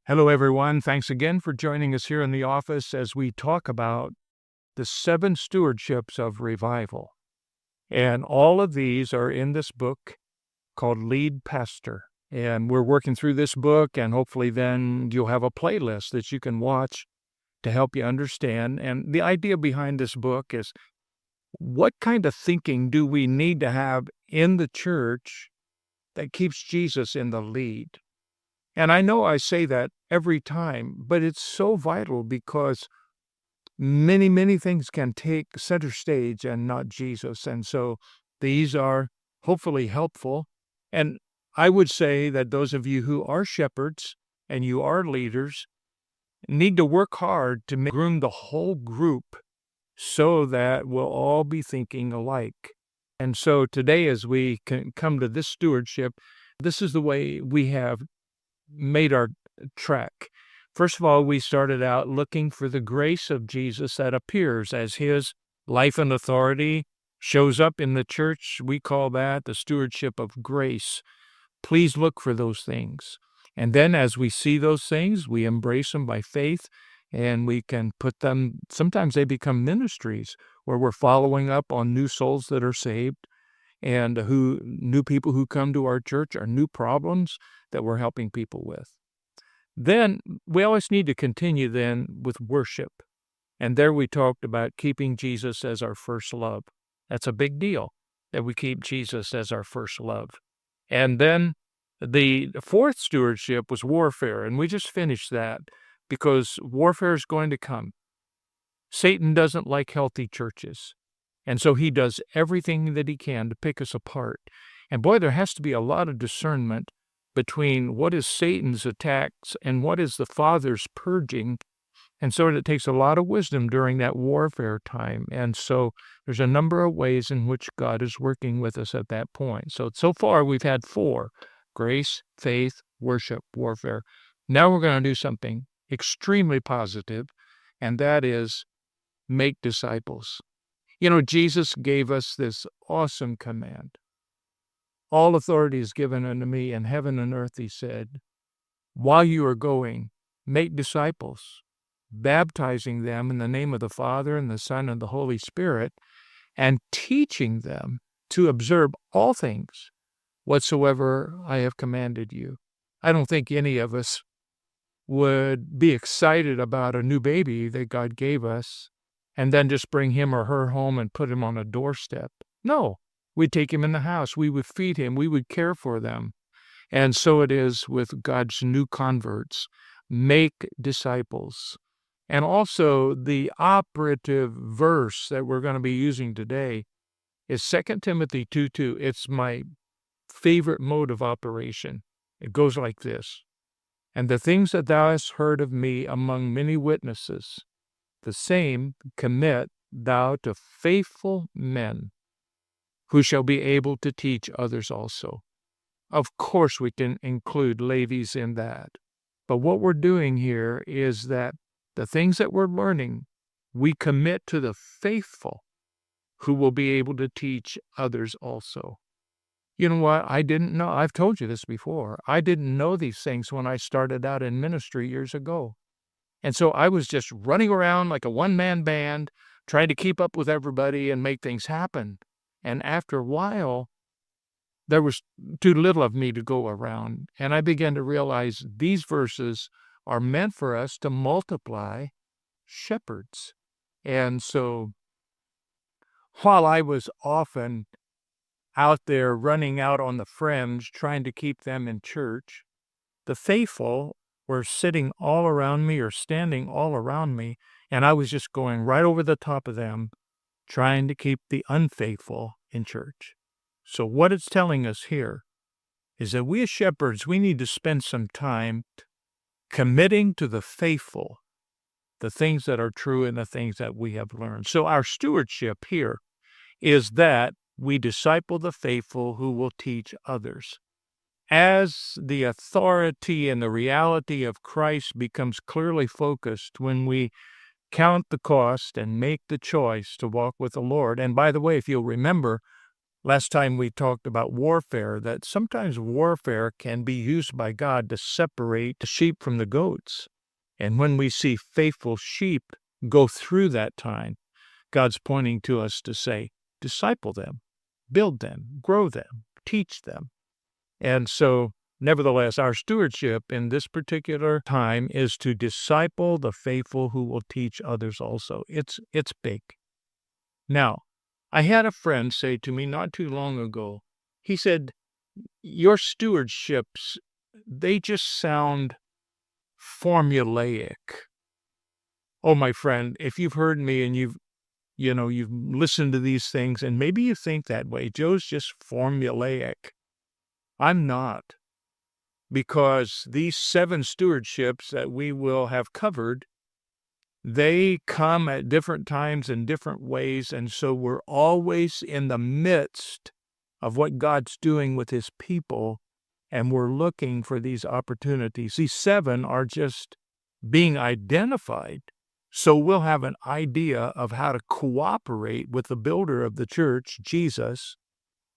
Hello, everyone. Thanks again for joining us here in the office as we talk about the 7 stewardships of revival. And all of these are in this book called Lead Pastor. And we're working through this book, and hopefully then you'll have a playlist that you can watch to help you understand. And the idea behind this book is, what kind of thinking do we need to have in the church that keeps Jesus in the lead? And I know I say that every time, but it's so vital because many, many things can take center stage and not Jesus. And so these are hopefully helpful. And I would say that those of you who are shepherds and you are leaders need to work hard to groom the whole group so that we'll all be thinking alike. And so today, as we can come to this stewardship, this is the way we have made our track. First of all, we started out looking for the grace of Jesus that appears as his life and authority shows up in the church. We call that the stewardship of grace. Please look for those things. And then as we see those things, we embrace them by faith, and we can put them, sometimes they become ministries where we're following up on new souls that are saved, and new people who come to our church are new problems that we're helping people with. Then we always need to continue then with worship. And there we talked about keeping Jesus as our first love. That's a big deal, that we keep Jesus as our first love. And then the fourth stewardship was warfare, and we just finished that because warfare is going to come. Satan doesn't like healthy churches. And so he does everything that he can to pick us apart. And boy, there has to be a lot of discernment between what is Satan's attacks and what is the Father's purging. And so it takes a lot of wisdom during that warfare time. And so there's a number of ways in which God is working with us at that point. So far we've had 4: grace, faith, worship, warfare. Now we're going to do something extremely positive, and that is make disciples. You know, Jesus gave us this awesome command. All authority is given unto me in heaven and earth, he said. While you are going, make disciples, baptizing them in the name of the Father and the Son and the Holy Spirit, and teaching them to observe all things whatsoever I have commanded you. I don't think any of us would be excited about a new baby that God gave us and then just bring him or her home and put him on a doorstep. No, we'd take him in the house. We would feed him. We would care for them. And so it is with God's new converts. Make disciples. And also the operative verse that we're going to be using today is 2 Timothy 2:2. It's my favorite mode of operation. It goes like this. And the things that thou hast heard of me among many witnesses, the same commit thou to faithful men who shall be able to teach others also. Of course, we can include ladies in that. But what we're doing here is that the things that we're learning, we commit to the faithful who will be able to teach others also. You know what? I didn't know. I've told you this before. I didn't know these things when I started out in ministry years ago. And so I was just running around like a one-man band, trying to keep up with everybody and make things happen. And after a while, there was too little of me to go around. And I began to realize these verses are meant for us to multiply shepherds. And so while I was often out there running out on the fringe, trying to keep them in church, the faithful were sitting all around me or standing all around me, and I was just going right over the top of them, trying to keep the unfaithful in church. So what it's telling us here is that we as shepherds, we need to spend some time committing to the faithful, the things that are true and the things that we have learned. So our stewardship here is that we disciple the faithful who will teach others. As the authority and the reality of Christ becomes clearly focused when we count the cost and make the choice to walk with the Lord. And by the way, if you'll remember, last time we talked about warfare, that sometimes warfare can be used by God to separate the sheep from the goats. And when we see faithful sheep go through that time, God's pointing to us to say, disciple them, build them, grow them, teach them. And so, nevertheless, our stewardship in this particular time is to disciple the faithful who will teach others also. It's big. Now, I had a friend say to me not too long ago, he said, your stewardships, they just sound formulaic. Oh, my friend, if you've heard me and you've listened to these things and maybe you think that way, Joe's just formulaic. I'm not, because these 7 stewardships that we will have covered, they come at different times in different ways, and so we're always in the midst of what God's doing with his people, and we're looking for these opportunities. These 7 are just being identified, so we'll have an idea of how to cooperate with the builder of the church, Jesus,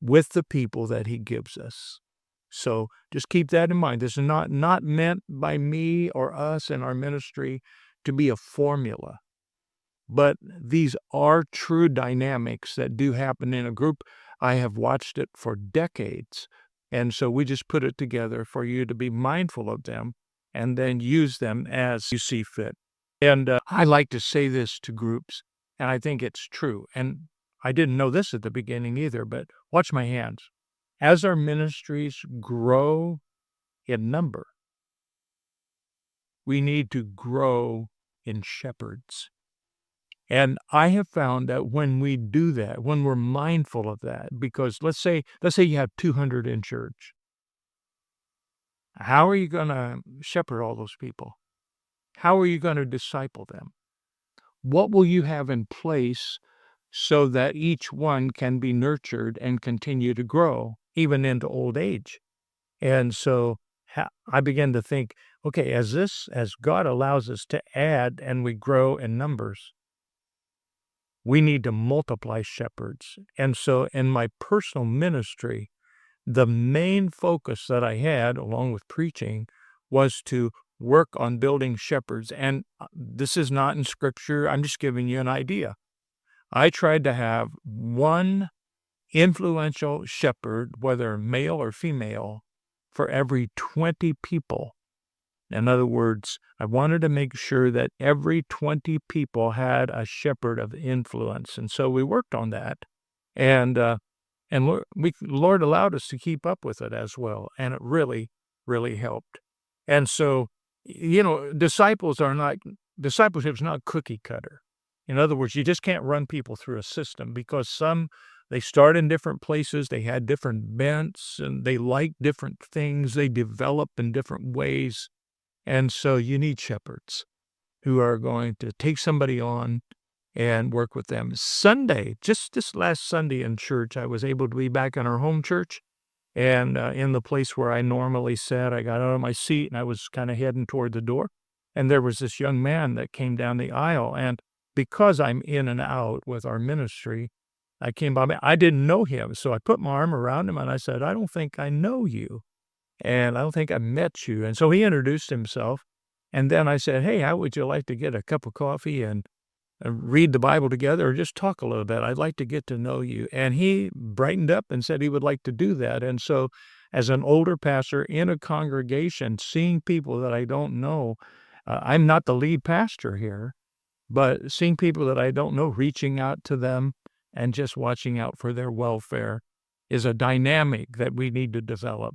with the people that he gives us. So just keep that in mind. This is not meant by me or us in our ministry to be a formula, but these are true dynamics that do happen in a group. I have watched it for decades, and so we just put it together for you to be mindful of them and then use them as you see fit. And I like to say this to groups, and I think it's true. And I didn't know this at the beginning either, but watch my hands. As our ministries grow in number, we need to grow in shepherds. And I have found that when we do that, when we're mindful of that, because let's say you have 200 in church, how are you going to shepherd all those people? How are you going to disciple them? What will you have in place so that each one can be nurtured and continue to grow, even into old age? And so I began to think, okay, as God allows us to add and we grow in numbers, we need to multiply shepherds. And so in my personal ministry, the main focus that I had, along with preaching, was to work on building shepherds. And this is not in Scripture. I'm just giving you an idea. I tried to have one influential shepherd, whether male or female, for every 20 people. In other words, I wanted to make sure that every 20 people had a shepherd of influence. And so we worked on that. And Lord allowed us to keep up with it as well. And it really, really helped. And so, discipleship's not cookie cutter. In other words, you just can't run people through a system, because they start in different places, they had different bents, and they like different things, they develop in different ways. And so you need shepherds who are going to take somebody on and work with them. Sunday, just this last Sunday in church, I was able to be back in our home church, and in the place where I normally sat. I got out of my seat and I was kind of heading toward the door, and there was this young man that came down the aisle. And because I'm in and out with our ministry, I came by. I didn't know him, so I put my arm around him and I said, I don't think I know you, and I don't think I met you. And so he introduced himself, and then I said, hey, how would you like to get a cup of coffee and read the Bible together, or just talk a little bit? I'd like to get to know you. And he brightened up and said he would like to do that. And so as an older pastor in a congregation, seeing people that I don't know, I'm not the lead pastor here, but seeing people that I don't know, reaching out to them and just watching out for their welfare is a dynamic that we need to develop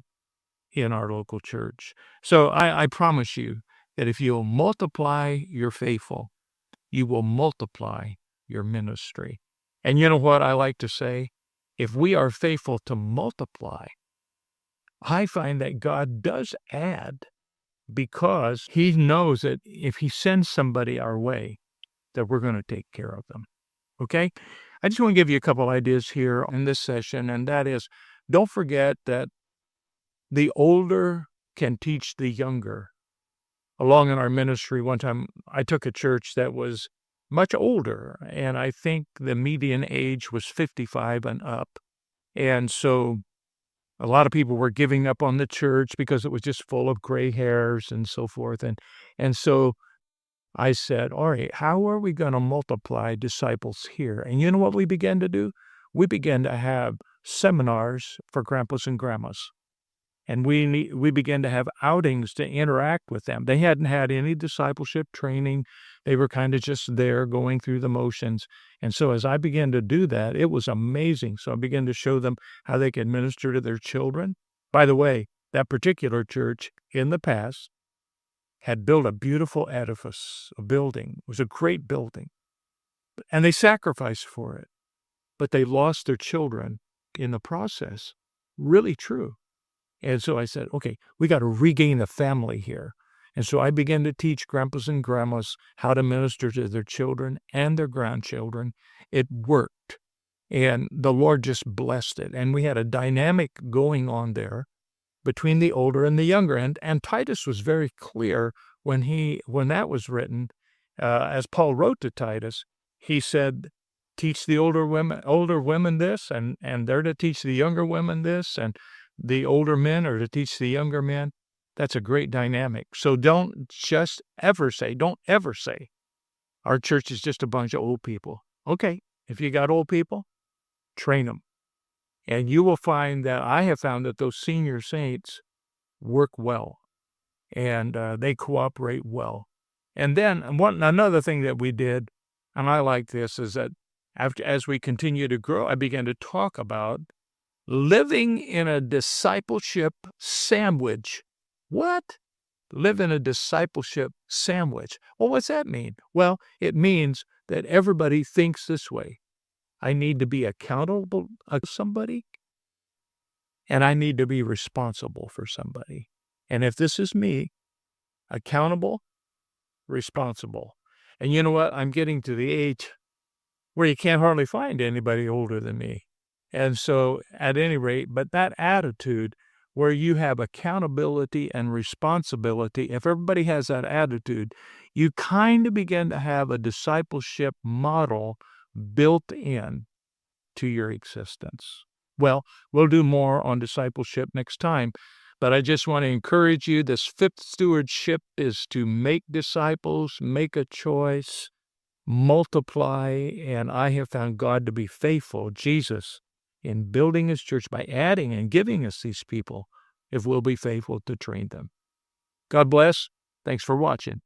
in our local church. So I promise you that if you'll multiply your faithful, you will multiply your ministry. And you know what I like to say? If we are faithful to multiply, I find that God does add, because he knows that if he sends somebody our way, that we're going to take care of them. Okay? I just want to give you a couple ideas here in this session, and that is, don't forget that the older can teach the younger. Along in our ministry, one time I took a church that was much older, and I think the median age was 55 and up. And so a lot of people were giving up on the church because it was just full of gray hairs and so forth. And so I said, all right, how are we going to multiply disciples here? And you know what we began to do? We began to have seminars for grandpas and grandmas. And we began to have outings to interact with them. They hadn't had any discipleship training. They were kind of just there going through the motions. And so as I began to do that, it was amazing. So I began to show them how they could minister to their children. By the way, that particular church in the past had built a beautiful edifice, a building. It was a great building. And they sacrificed for it. But they lost their children in the process. Really true. And so I said, okay, we got to regain the family here. And so I began to teach grandpas and grandmas how to minister to their children and their grandchildren. It worked. And the Lord just blessed it. And we had a dynamic going on there between the older and the younger. And Titus was very clear when that was written, as Paul wrote to Titus, he said, teach the older women this, and they're to teach the younger women this, and the older men are to teach the younger men. That's a great dynamic. So don't ever say, our church is just a bunch of old people. Okay, if you got old people, train them. And you will find that I have found that those senior saints work well, and they cooperate well. And then another thing that we did, and I like this, is that as we continue to grow, I began to talk about living in a discipleship sandwich. What? Live in a discipleship sandwich. Well, what's that mean? Well, it means that everybody thinks this way. I need to be accountable to somebody, and I need to be responsible for somebody. And if this is me, accountable, responsible. And you know what? I'm getting to the age where you can't hardly find anybody older than me. And so at any rate, but that attitude where you have accountability and responsibility, if everybody has that attitude, you kind of begin to have a discipleship model built in to your existence. Well, we'll do more on discipleship next time, but I just want to encourage you. This fifth stewardship is to make disciples, make a choice, multiply, and I have found God to be faithful, Jesus, in building his church by adding and giving us these people if we'll be faithful to train them. God bless. Thanks for watching.